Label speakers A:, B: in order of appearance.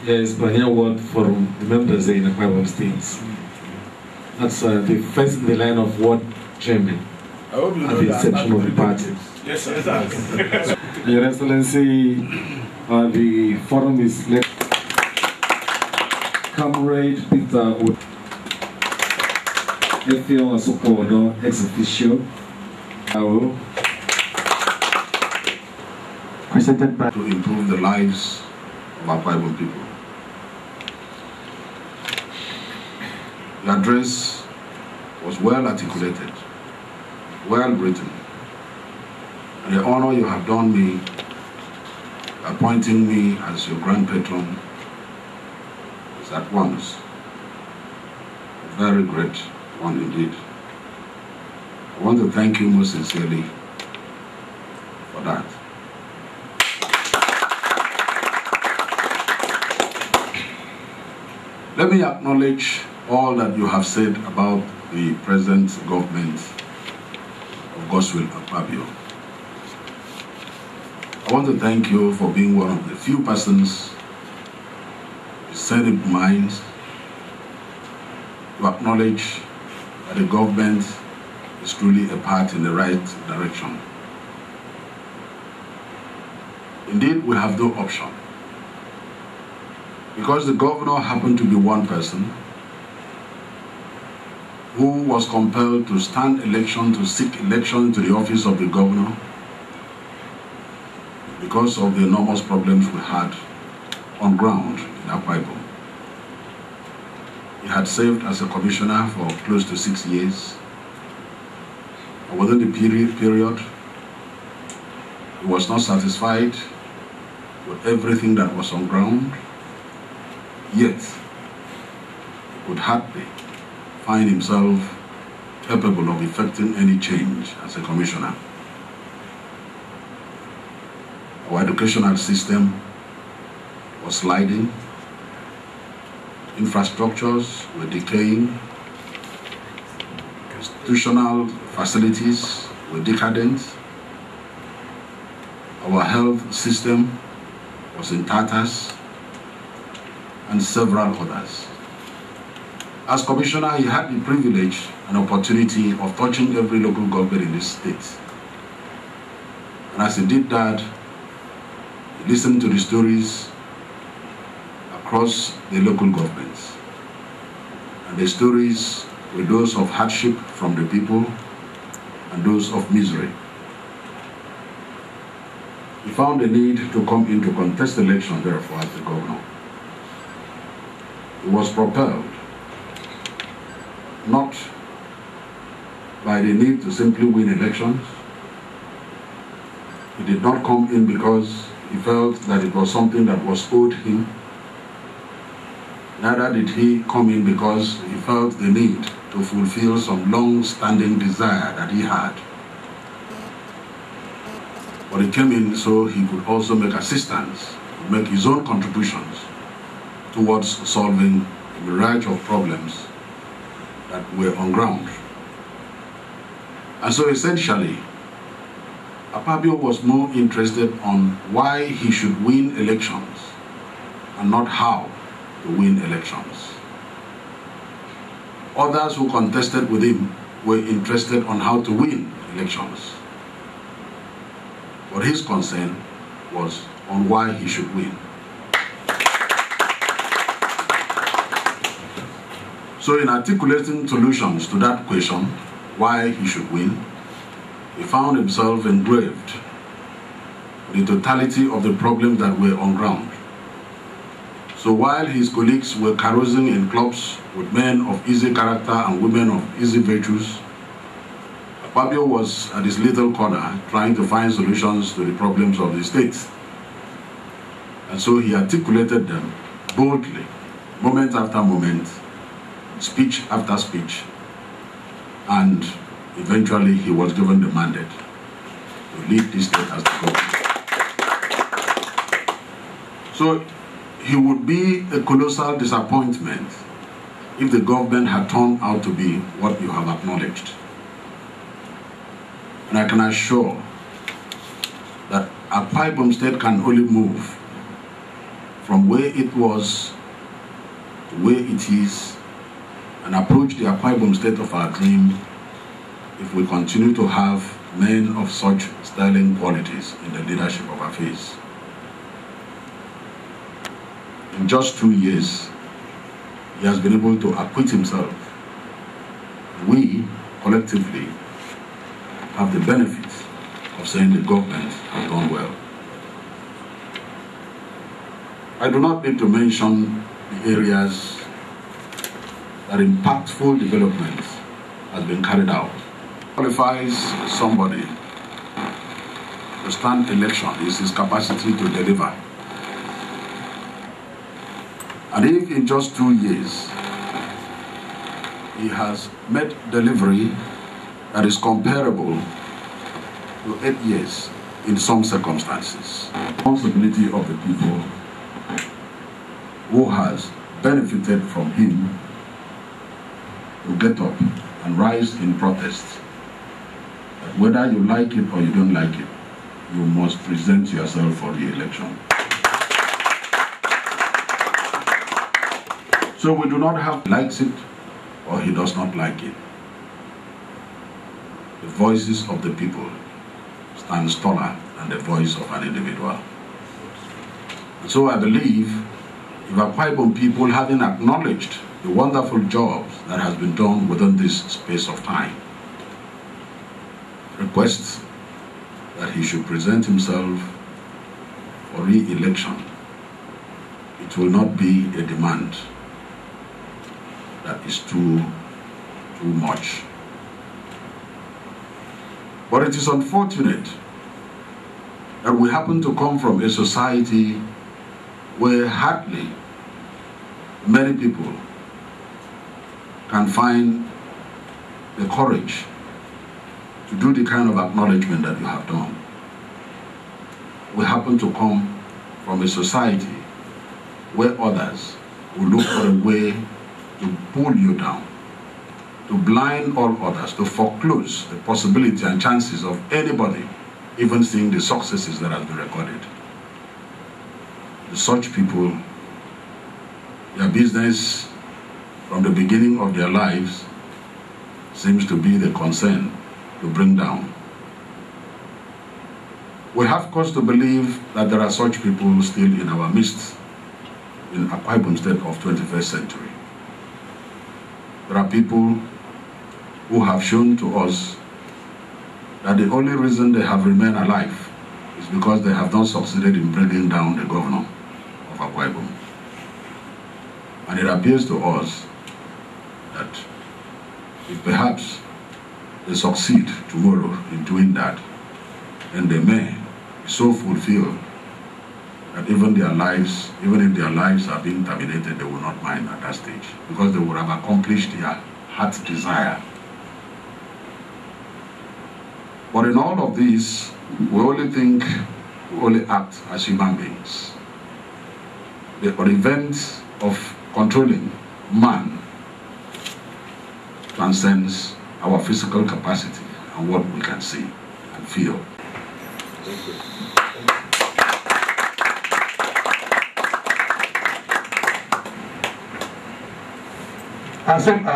A: Yes, Pioneer Award for the members in Ekpotu States. That's the first in the line of ward chairman at the inception of the party.
B: Yes, sir.
A: Your Excellency, the forum is led. Comrade Peter Efio Asokodo, ex-officio.
C: Presented by to improve the lives of our Bible people. The address was well articulated, well written, and the honor you have done me appointing me as your grand patron is at once a very great one indeed. I want to thank you most sincerely for that. Let me acknowledge all that you have said about the present government of Godswill Akpabio. I want to thank you for being one of the few persons with sane minds to acknowledge that the government is truly a part in the right direction. Indeed, we have no option. Because the governor happened to be one person who was compelled to stand election, to seek election to the office of the governor because of the enormous problems we had on ground in Akwa Ibom. He had served as a commissioner for close to 6 years. And within the period, he was not satisfied with everything that was on ground, yet he could hardly find himself capable of effecting any change as a commissioner. Our educational system was sliding, infrastructures were decaying, institutional facilities were decadent, our health system was in tatters, and several others. As commissioner, he had the privilege and opportunity of touching every local government in this state. And as he did that, he listened to the stories across the local governments. And the stories were those of hardship from the people and those of misery. He found a need to come in to contest the election, therefore, as the governor. He was propelled not by the need to simply win elections. He did not come in because he felt that it was something that was owed him. Neither did he come in because he felt the need to fulfill some long-standing desire that he had. But he came in so he could also make assistance, make his own contributions towards solving a myriad of problems that were on ground. And so essentially, Akpabio was more interested on why he should win elections and not how to win elections. Others who contested with him were interested on how to win elections. But his concern was on why he should win. So in articulating solutions to that question, why he should win, he found himself engraved with the totality of the problems that were on ground. So while his colleagues were carousing in clubs with men of easy character and women of easy virtues, Akpabio was at his little corner trying to find solutions to the problems of the state. And so he articulated them boldly, moment after moment, speech after speech, and eventually he was given the mandate to lead this state as the government. So he would be a colossal disappointment if the government had turned out to be what you have acknowledged. And I can assure that Akwa Ibom State can only move from where it was to where it is and approach the Akwa Ibom State of our dream if we continue to have men of such sterling qualities in the leadership of affairs. In just 2 years, he has been able to acquit himself. We, collectively, have the benefit of saying the government has done well. I do not need to mention the areas that impactful development has been carried out. Qualifies somebody to stand election is his capacity to deliver. And if in just 2 years he has met delivery that is comparable to 8 years in some circumstances, the responsibility of the people who has benefited from him to get up and rise in protest. That whether you like it or you don't like it, you must present yourself for the election. So we do not have likes it or he does not like it. The voices of the people stand taller than the voice of an individual. And so I believe if Akwa Ibom people, having acknowledged the wonderful jobs that has been done within this space of time, request that he should present himself for re-election, it will not be a demand that is too much. But it is unfortunate that we happen to come from a society where hardly many people can find the courage to do the kind of acknowledgement that you have done. We happen to come from a society where others will look for a way to pull you down, to blind all others, to foreclose the possibility and chances of anybody even seeing the successes that have been recorded. To such people, their business from the beginning of their lives seems to be the concern to bring down. We have cause to believe that there are such people still in our midst in Akwa Ibom State of 21st century. There are people who have shown to us that the only reason they have remained alive is because they have not succeeded in bringing down the governor of Akwa Ibom. And it appears to us that if perhaps they succeed tomorrow in doing that, then they may be so fulfilled that even if their lives are being terminated, they will not mind at that stage, because they will have accomplished their heart's desire. But in all of this, we only act as human beings. The event of controlling man transcends our physical capacity and what we can see and feel.
A: Thank you.